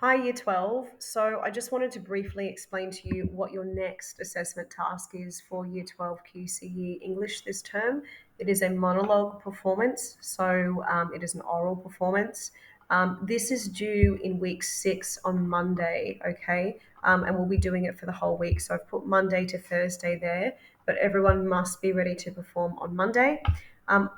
Hi, Year 12. So I just wanted to briefly explain to you what your next assessment task is for Year 12 QCE English this term. It is a monologue performance, so it is an oral performance. This is due in week 6 on Monday, okay? And we'll be doing it for the whole week. So I've put Monday to Thursday there, but everyone must be ready to perform on Monday.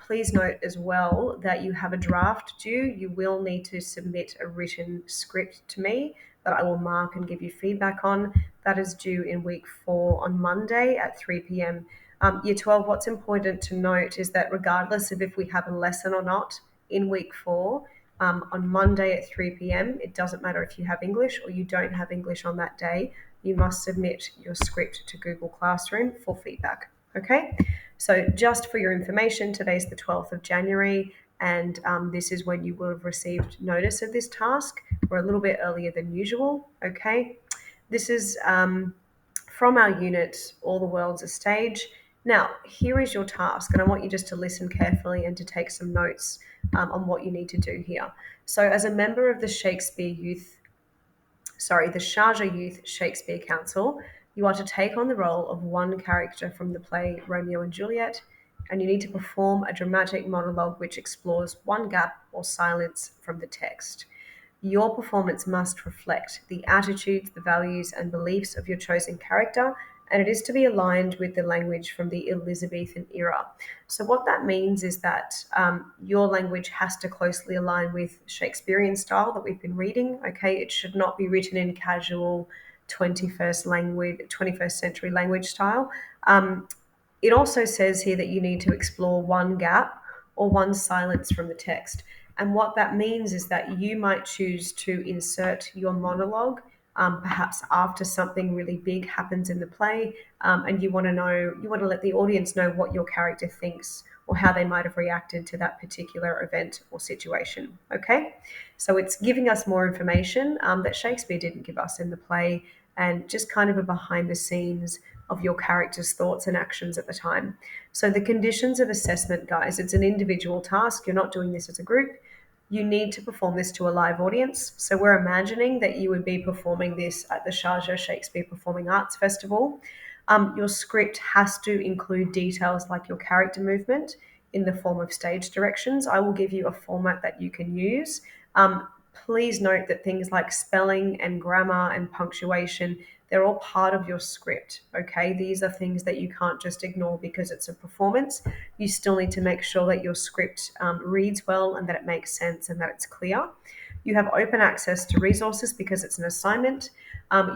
Please note as well that you have a draft due. You will need to submit a written script to me that I will mark and give you feedback on. That is due in week 4 on Monday at 3 p.m. Year 12, what's important to note is that regardless of if we have a lesson or not in week 4, on Monday at 3 p.m., it doesn't matter if you have English or you don't have English on that day, you must submit your script to Google Classroom for feedback. Okay? So, just for your information, today's the 12th of January, and this is when you will have received notice of this task. We're a little bit earlier than usual. Okay? This is from our unit, All the World's a Stage. Now, here is your task, and I want you just to listen carefully and to take some notes on what you need to do here. So, as a member of the the Sharjah Youth Shakespeare Council, you are to take on the role of one character from the play Romeo and Juliet, and you need to perform a dramatic monologue which explores one gap or silence from the text. Your performance must reflect the attitudes, the values, and beliefs of your chosen character, and it is to be aligned with the language from the Elizabethan era. So, what that means is that your language has to closely align with Shakespearean style that we've been reading. Okay, it should not be written in casual 21st century language style. It also says here that you need to explore one gap or one silence from the text. And what that means is that you might choose to insert your monologue, perhaps after something really big happens in the play, and you want to let the audience know what your character thinks or how they might have reacted to that particular event or situation. Okay, so it's giving us more information that Shakespeare didn't give us in the play, and just kind of a behind the scenes of your character's thoughts and actions at the time. So, the conditions of assessment, guys, it's an individual task. You're not doing this as a group. You need to perform this to a live audience. So, we're imagining that you would be performing this at the Sharjah Shakespeare Performing Arts Festival. Your script has to include details like your character movement in the form of stage directions. I will give you a format that you can use. Please note that things like spelling and grammar and punctuation, they're all part of your script. Okay, these are things that you can't just ignore because it's a performance. You still need to make sure that your script reads well and that it makes sense and that it's clear. You have open access to resources because it's an assignment.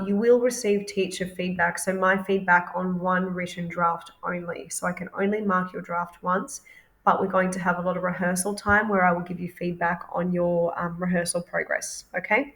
You will receive teacher feedback. So, my feedback on one written draft only. So, I can only mark your draft once, but we're going to have a lot of rehearsal time where I will give you feedback on your rehearsal progress. Okay.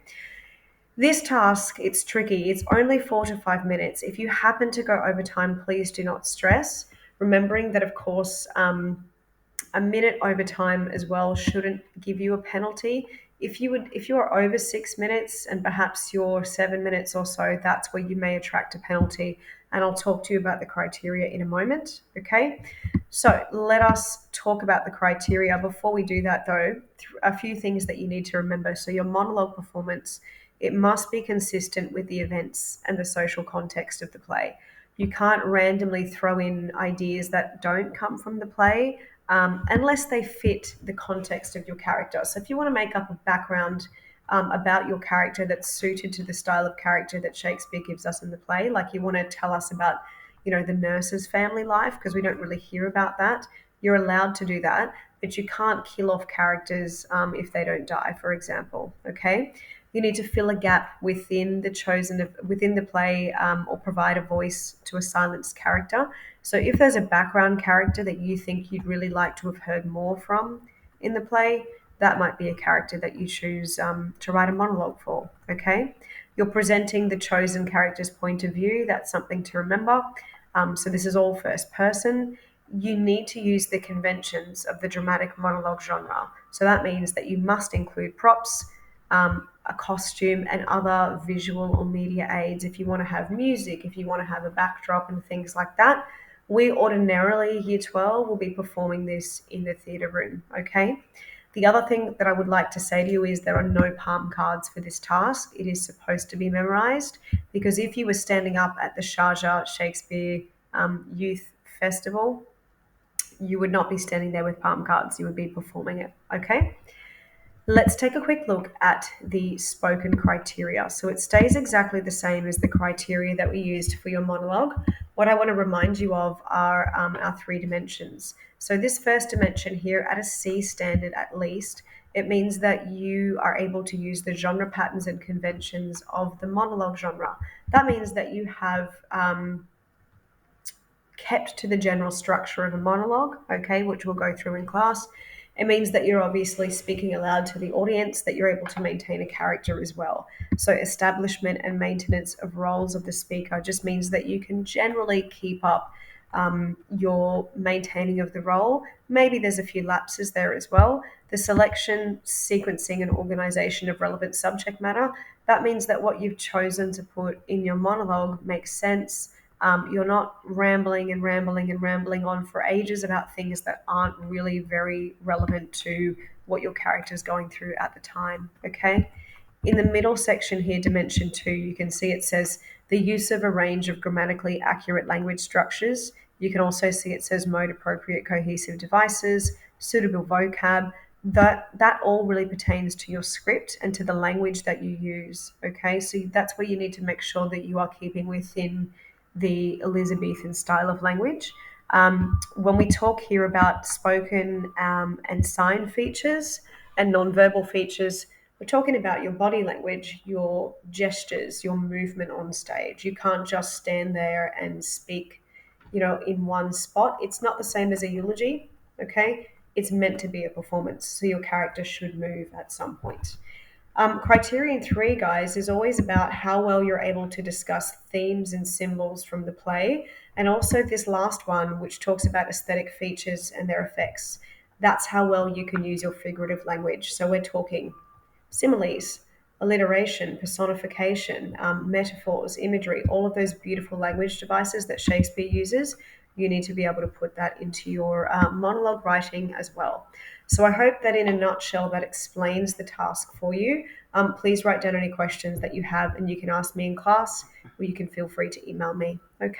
This task, it's tricky. It's only 4 to 5 minutes. If you happen to go over time, please do not stress. Remembering that, of course, a minute overtime as well shouldn't give you a penalty. If you're over 6 minutes and perhaps you're 7 minutes or so, that's where you may attract a penalty. And I'll talk to you about the criteria in a moment. Okay. So let us talk about the criteria. Before we do that, though, a few things that you need to remember. So your monologue performance, it must be consistent with the events and the social context of the play. You can't randomly throw in ideas that don't come from the play unless they fit the context of your character. So if you want to make up a background about your character that's suited to the style of character that Shakespeare gives us in the play, like you want to tell us about, the nurse's family life, because we don't really hear about that. You're allowed to do that, but you can't kill off characters if they don't die, for example. Okay, you need to fill a gap within the play, or provide a voice to a silenced character. So if there's a background character that you think you'd really like to have heard more from in the play, that might be a character that you choose to write a monologue for. Okay, you're presenting the chosen character's point of view. That's something to remember. So this is all first person. You need to use the conventions of the dramatic monologue genre. So that means that you must include props, a costume, and other visual or media aids. If you want to have music, if you want to have a backdrop and things like that, we ordinarily, Year 12, will be performing this in the theatre room. Okay. The other thing that I would like to say to you is there are no palm cards for this task. It is supposed to be memorized because if you were standing up at the Sharjah Shakespeare Youth Festival, you would not be standing there with palm cards. You would be performing it. Okay. Let's take a quick look at the spoken criteria. So it stays exactly the same as the criteria that we used for your monologue. What I want to remind you of are our three dimensions. So this first dimension here at a C standard at least, it means that you are able to use the genre patterns and conventions of the monologue genre. That means that you have kept to the general structure of a monologue, okay, which we'll go through in class. It means that you're obviously speaking aloud to the audience, that you're able to maintain a character as well. So, establishment and maintenance of roles of the speaker just means that you can generally keep up your maintaining of the role. Maybe there's a few lapses there as well. The selection, sequencing, and organization of relevant subject matter. That means that what you've chosen to put in your monologue makes sense. You're not rambling and rambling and rambling on for ages about things that aren't really very relevant to what your character is going through at the time. Okay. In the middle section here, dimension two, you can see it says the use of a range of grammatically accurate language structures. You can also see it says mode appropriate cohesive devices, suitable vocab. That all really pertains to your script and to the language that you use. Okay, so that's where you need to make sure that you are keeping within the Elizabethan style of language. When we talk here about spoken and sign features and nonverbal features, we're talking about your body language, your gestures, your movement on stage. You can't just stand there and speak, in one spot. It's not the same as a eulogy, okay? It's meant to be a performance, so your character should move at some point. Criterion three, guys, is always about how well you're able to discuss themes and symbols from the play. And also, this last one, which talks about aesthetic features and their effects. That's how well you can use your figurative language. So, we're talking similes, alliteration, personification, metaphors, imagery, all of those beautiful language devices that Shakespeare uses. You need to be able to put that into your monologue writing as well. So I hope that in a nutshell that explains the task for you. Please write down any questions that you have and you can ask me in class or you can feel free to email me. Okay.